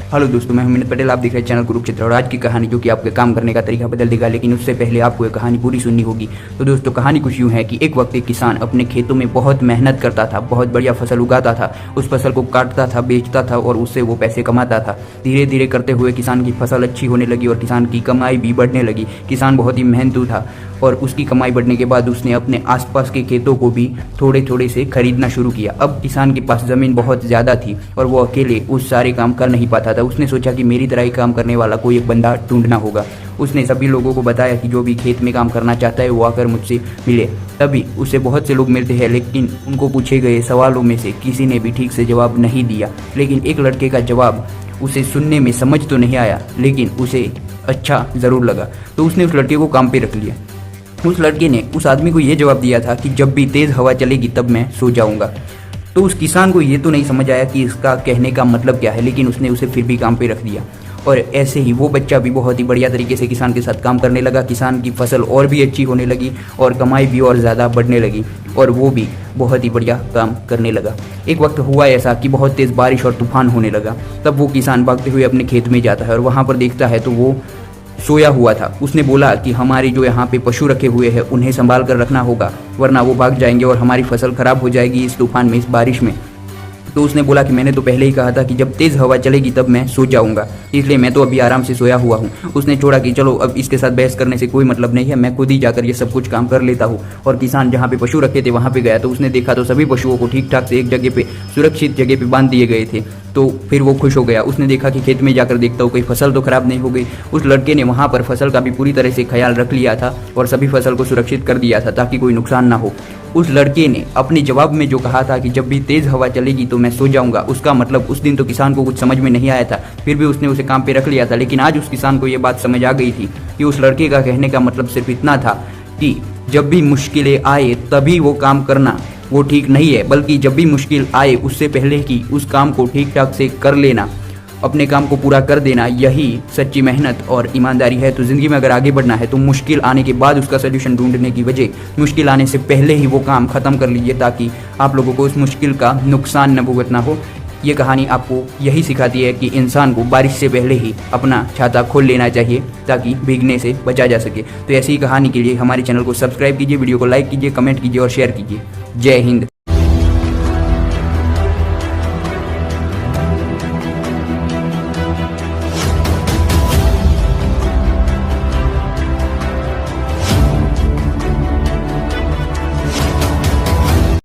Hello दोस्तों, मैं मिनत पटेल। आप देख रहे हैं चैनल कुरुक्षेत्र। और आज की कहानी जो कि आपके काम करने का तरीका बदल देगा, लेकिन उससे पहले आपको ये कहानी पूरी सुननी होगी। तो दोस्तों, कहानी कुछ यूँ है कि एक वक्त एक किसान अपने खेतों में बहुत मेहनत करता था, बहुत बढ़िया फसल उगाता था, उस फसल को काटता था, बेचता था और उससे वो पैसे कमाता था। धीरे धीरे करते हुए किसान की फसल अच्छी होने लगी और किसान की कमाई भी बढ़ने लगी। किसान बहुत ही मेहनतू था और उसकी कमाई बढ़ने के बाद उसने अपने आसपास के खेतों को भी थोड़े थोड़े से खरीदना शुरू किया। अब किसान के पास ज़मीन बहुत ज़्यादा थी और वो अकेले उस सारे काम कर नहीं पाता था। उसने सोचा कि मेरी तरह ही काम करने वाला कोई एक बंदा ढूंढना होगा। उसने सभी लोगों को बताया कि जो भी खेत में काम करना चाहता है वो आकर मुझसे मिले। तभी उसे बहुत से लोग मिलते हैं, लेकिन उनको पूछे गए सवालों में से किसी ने भी ठीक से जवाब नहीं दिया। लेकिन एक लड़के का जवाब उसे सुनने में समझ तो नहीं आया, लेकिन उसे अच्छा ज़रूर लगा। तो उसने उस लड़के को काम पे रख लिया। उस लड़के ने उस आदमी को ये जवाब दिया था कि जब भी तेज़ हवा चलेगी तब मैं सो जाऊंगा। तो उस किसान को ये तो नहीं समझ आया कि इसका कहने का मतलब क्या है, लेकिन उसने उसे फिर भी काम पे रख दिया। और ऐसे ही वो बच्चा भी बहुत ही बढ़िया तरीके से किसान के साथ काम करने लगा। किसान की फसल और भी अच्छी होने लगी और कमाई भी और ज़्यादा बढ़ने लगी और वो भी बहुत ही बढ़िया काम करने लगा। एक वक्त हुआ ऐसा कि बहुत तेज़ बारिश और तूफान होने लगा। तब वो किसान भागते हुए अपने खेत में जाता है और वहाँ पर देखता है तो वो सोया हुआ था। उसने बोला कि हमारी जो यहाँ पे पशु रखे हुए हैं उन्हें संभाल कर रखना होगा, वरना वो भाग जाएंगे और हमारी फसल खराब हो जाएगी इस तूफान में, इस बारिश में। तो उसने बोला कि मैंने तो पहले ही कहा था कि जब तेज़ हवा चलेगी तब मैं सो जाऊंगा, इसलिए मैं तो अभी आराम से सोया हुआ हूँ। उसने छोड़ा कि चलो अब इसके साथ बहस करने से कोई मतलब नहीं है, मैं खुद ही जाकर ये सब कुछ काम कर लेता हूँ। और किसान जहाँ पे पशु रखे थे वहाँ पे गया तो उसने देखा तो सभी पशुओं को ठीक ठाक से एक जगह पे सुरक्षित जगह पे बांध दिए गए थे। तो फिर वो खुश हो गया। उसने देखा कि खेत में जाकर देखता हूँ कोई फसल तो खराब नहीं हो गई। उस लड़के ने वहाँ पर फसल का भी पूरी तरह से ख्याल रख लिया था और सभी फसल को सुरक्षित कर दिया था ताकि कोई नुकसान ना हो। उस लड़के ने अपने जवाब में जो कहा था कि जब भी तेज़ हवा चलेगी तो मैं सो जाऊंगा, उसका मतलब उस दिन तो किसान को कुछ समझ में नहीं आया था, फिर भी उसने उसे काम पे रख लिया था। लेकिन आज उस किसान को ये बात समझ आ गई थी कि उस लड़के का कहने का मतलब सिर्फ इतना था कि जब भी मुश्किलें आए तभी वो काम करना वो ठीक नहीं है, बल्कि जब भी मुश्किल आए उससे पहले कि उस काम को ठीक ठाक से कर लेना, अपने काम को पूरा कर देना, यही सच्ची मेहनत और ईमानदारी है। तो ज़िंदगी में अगर आगे बढ़ना है तो मुश्किल आने के बाद उसका सलूशन ढूंढने की बजाय मुश्किल आने से पहले ही वो काम ख़त्म कर लीजिए ताकि आप लोगों को उस मुश्किल का नुकसान न भुगतना हो। ये कहानी आपको यही सिखाती है कि इंसान को बारिश से पहले ही अपना छाता खोल लेना चाहिए ताकि भीगने से बचा जा सके। तो ऐसी ही कहानी के लिए हमारे चैनल को सब्सक्राइब कीजिए, वीडियो को लाइक कीजिए, कमेंट कीजिए और शेयर कीजिए। जय हिंद।